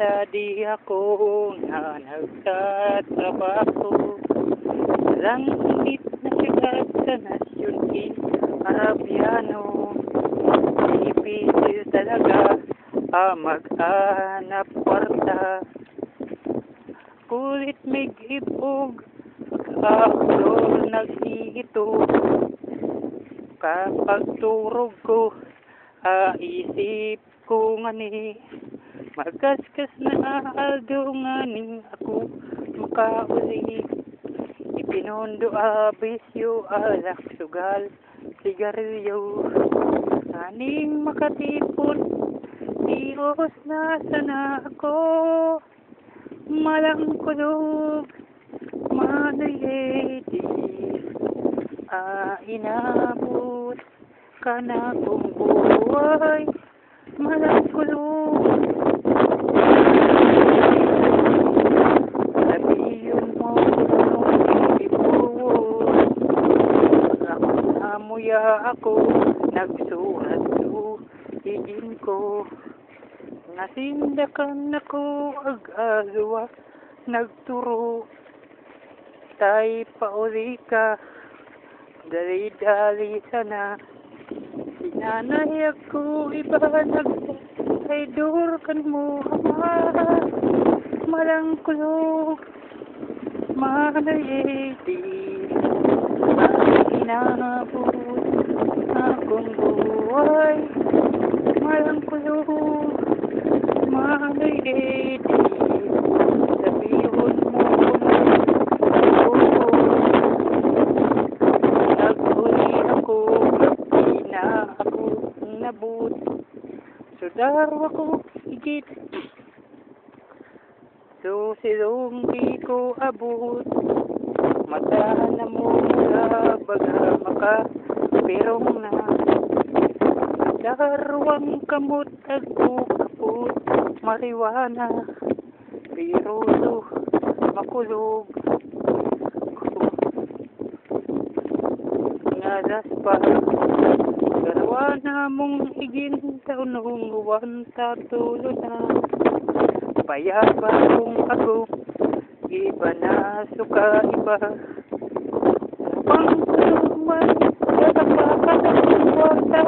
sa di ako na nagtatrabaho. Langit na sigat sa nasyon Arabiano. Difícil talaga mag-hanap kwarta. Kulit may gibog, pag-abdol naghihito. Kapag turog ko, isip ko nga ni magkaskas na aldo nga ni ako makauli. Ipinondo bisyo, alak, sugal, sigarilyo. Aning makatipon, Diyos na sana ako. Malang kulog, manayedi. Inabot ka na kung buhay. Malang kulog, sabihin mo kung ibuwot. Amuya ako, nagsuhat higin ko. Nasindakan ako ag-agawa, nagturo. Tay pauli ka, dali-dali sana. Sinanay ako iba, nagsaydor kan mo ama. Malang kulog, manayedi. Inabot akong buhay. Malang kulog, manayedi. Sabihin mo nag-uli ako, di na ako nabut. Sudaro ako higit, so silong di ko abot. Matahan na mo mula baga makapirong na. Darwang kamot agpo kaput mariwana. Pirulo makulog ngadas pa. Darwana mong igin taunong uwan tatulo na. Payaba kung ako iba na suka iba. Pangtuluman, kapakakat ang kwarta.